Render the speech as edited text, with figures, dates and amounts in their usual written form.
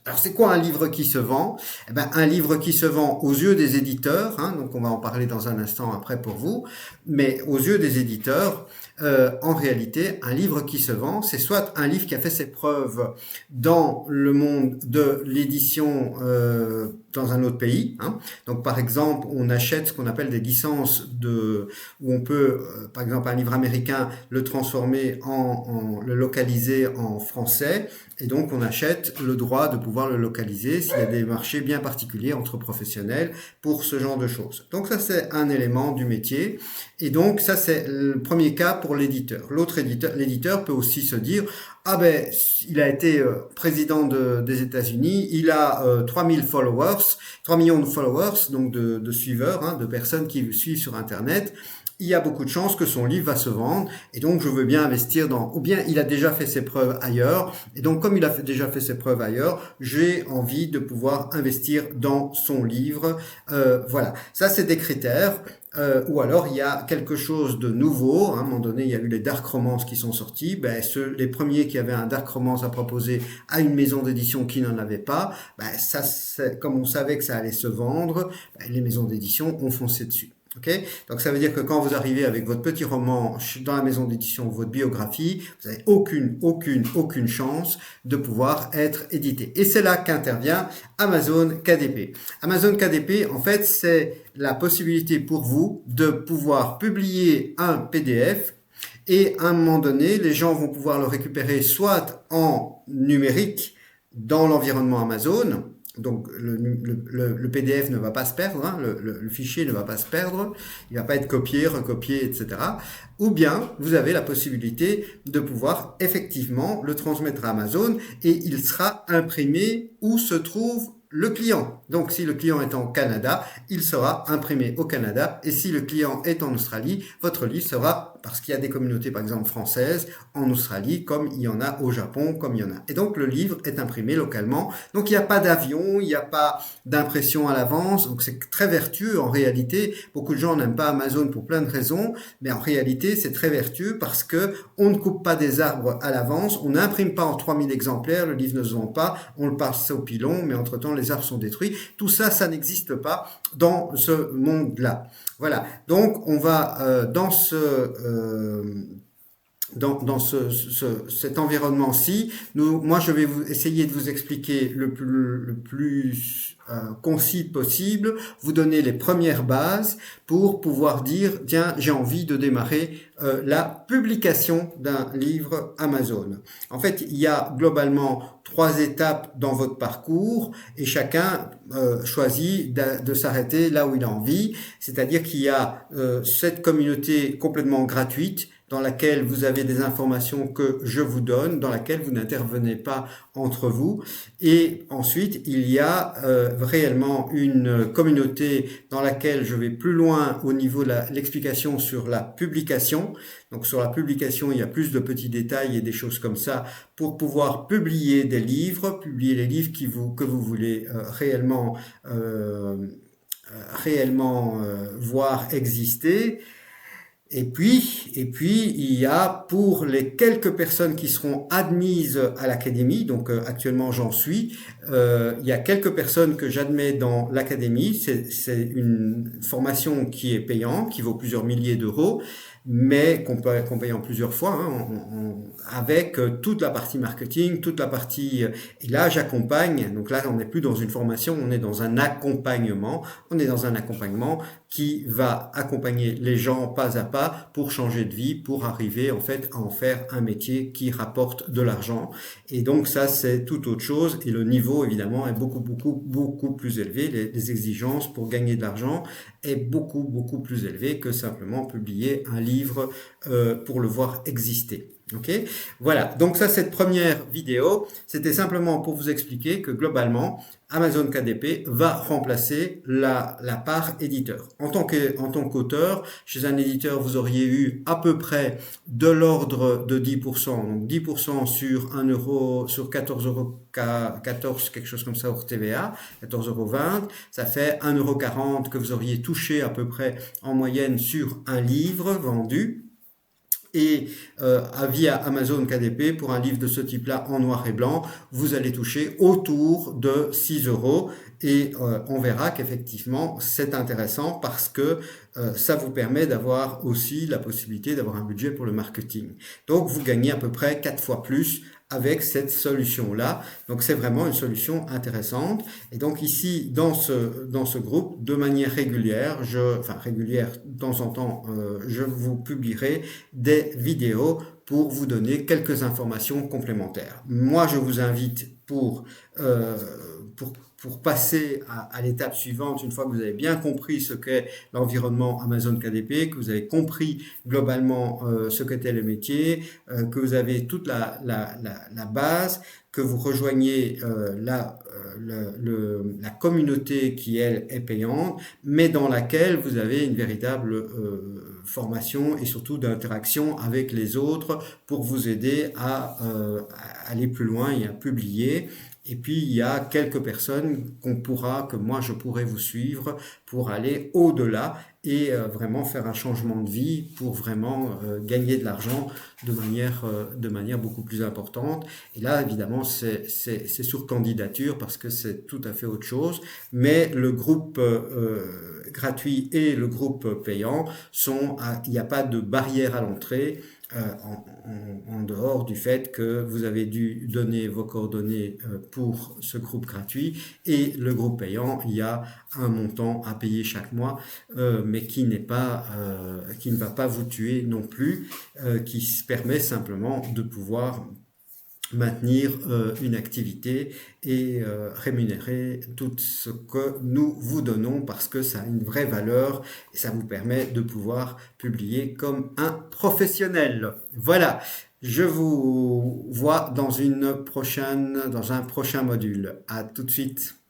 Alors, c'est quoi un livre qui se vend? Eh ben, un livre qui se vend aux yeux des éditeurs, hein, donc on va en parler dans un instant après pour vous, mais aux yeux des éditeurs, en réalité, un livre qui se vend, c'est soit un livre qui a fait ses preuves dans le monde de l'édition dans un autre pays, hein. Donc, par exemple, on achète ce qu'on appelle des licences où on peut, par exemple, un livre américain, le transformer le localiser en français. Et donc, on achète le droit de pouvoir le localiser s'il y a des marchés bien particuliers entre professionnels pour ce genre de choses. Donc, ça, c'est un élément du métier. Et donc, ça, c'est le premier cas pour l'éditeur. L'éditeur peut aussi se dire, ah ben, il a été président des États-Unis, il a 3000 followers, 3 millions de followers, donc de suiveurs, hein, de personnes qui le suivent sur Internet. Il y a beaucoup de chances que son livre va se vendre et donc je veux bien investir ou bien il a déjà fait ses preuves ailleurs et donc comme il a déjà fait ses preuves ailleurs, j'ai envie de pouvoir investir dans son livre. Voilà, ça c'est des critères. Ou alors il y a quelque chose de nouveau, hein. À un moment donné il y a eu les dark romances qui sont sortis, les premiers qui avaient un dark romance à proposer à une maison d'édition qui n'en avait pas, ça, comme on savait que ça allait se vendre, les maisons d'édition ont foncé dessus. Okay, donc ça veut dire que quand vous arrivez avec votre petit roman dans la maison d'édition, votre biographie, vous n'avez aucune chance de pouvoir être édité. Et c'est là qu'intervient Amazon KDP. Amazon KDP, en fait, c'est la possibilité pour vous de pouvoir publier un PDF et à un moment donné, les gens vont pouvoir le récupérer soit en numérique dans l'environnement Amazon. Donc le PDF ne va pas se perdre, hein, le fichier ne va pas se perdre, il ne va pas être copié, recopié, etc. Ou bien vous avez la possibilité de pouvoir effectivement le transmettre à Amazon et il sera imprimé où se trouve le client. Donc si le client est en Canada, il sera imprimé au Canada et si le client est en Australie, votre livre sera, parce qu'il y a des communautés par exemple françaises en Australie comme il y en a au Japon, comme il y en a. Et donc le livre est imprimé localement. Donc il n'y a pas d'avion, il n'y a pas d'impression à l'avance. Donc c'est très vertueux en réalité. Beaucoup de gens n'aiment pas Amazon pour plein de raisons, mais en réalité c'est très vertueux parce que on ne coupe pas des arbres à l'avance, on n'imprime pas en 3000 exemplaires, le livre ne se vend pas, on le passe au pilon, mais entre-temps les arbres sont détruits. Tout ça, ça n'existe pas dans ce monde-là. Voilà. Donc, on va dans cet environnement-ci, moi je vais essayer de vous expliquer le plus concis possible, vous donner les premières bases pour pouvoir dire, tiens, j'ai envie de démarrer la publication d'un livre Amazon. En fait, il y a globalement 3 étapes dans votre parcours et chacun choisit de s'arrêter là où il a envie, c'est-à-dire qu'il y a cette communauté complètement gratuite dans laquelle vous avez des informations que je vous donne, dans laquelle vous n'intervenez pas entre vous. Et ensuite, il y a réellement une communauté dans laquelle je vais plus loin au niveau de l'explication sur la publication. Donc sur la publication, il y a plus de petits détails et des choses comme ça pour pouvoir publier des livres, publier les livres que vous voulez réellement voir exister. Et puis, il y a pour les quelques personnes qui seront admises à l'académie, donc actuellement j'en suis, il y a quelques personnes que j'admets dans l'académie, c'est une formation qui est payante, qui vaut plusieurs milliers d'euros, mais qu'on paye en plusieurs fois, hein, avec toute la partie marketing, toute la partie... et là, j'accompagne, donc là, on n'est plus dans une formation, on est dans un accompagnement, qui va accompagner les gens pas à pas pour changer de vie, pour arriver en fait à en faire un métier qui rapporte de l'argent. Et donc ça, c'est tout autre chose, et le niveau, évidemment, est beaucoup plus élevé, les exigences pour gagner de l'argent est beaucoup plus élevé que simplement publier un livre pour le voir exister. Ok, voilà. Donc ça, cette première vidéo, c'était simplement pour vous expliquer que globalement, Amazon KDP va remplacer la part éditeur. En tant qu'auteur, chez un éditeur, vous auriez eu à peu près de l'ordre de 10%, donc 10% sur 1 euro, sur 14 quelque chose comme ça hors TVA, 14,20 €, ça fait 1,40 € que vous auriez touché à peu près en moyenne sur un livre vendu. Et via Amazon KDP, pour un livre de ce type-là en noir et blanc, vous allez toucher autour de 6 euros. Et on verra qu'effectivement, c'est intéressant parce que ça vous permet d'avoir aussi la possibilité d'avoir un budget pour le marketing. Donc, vous gagnez à peu près 4 fois plus avec cette solution-là. Donc, c'est vraiment une solution intéressante. Et donc, ici, dans ce groupe, de manière régulière, régulière, de temps en temps, je vous publierai des vidéos pour vous donner quelques informations complémentaires. Moi, je vous invite pour passer à l'étape suivante, une fois que vous avez bien compris ce qu'est l'environnement Amazon KDP, que vous avez compris globalement ce qu'était le métier, que vous avez toute la base, que vous rejoignez la communauté qui, elle, est payante, mais dans laquelle vous avez une véritable formation et surtout d'interaction avec les autres pour vous aider à aller plus loin et à publier. Et puis, il y a quelques personnes que moi je pourrais vous suivre pour aller au-delà et vraiment faire un changement de vie pour vraiment gagner de l'argent de manière beaucoup plus importante. Et là, évidemment, c'est sur candidature parce que c'est tout à fait autre chose. Mais le groupe gratuit et le groupe payant il n'y a pas de barrière à l'entrée. En dehors du fait que vous avez dû donner vos coordonnées pour ce groupe gratuit, et le groupe payant, il y a un montant à payer chaque mois, mais qui ne va pas vous tuer non plus, qui permet simplement de pouvoir maintenir une activité et rémunérer tout ce que nous vous donnons parce que ça a une vraie valeur et ça vous permet de pouvoir publier comme un professionnel. Voilà, je vous vois dans un prochain module. À tout de suite.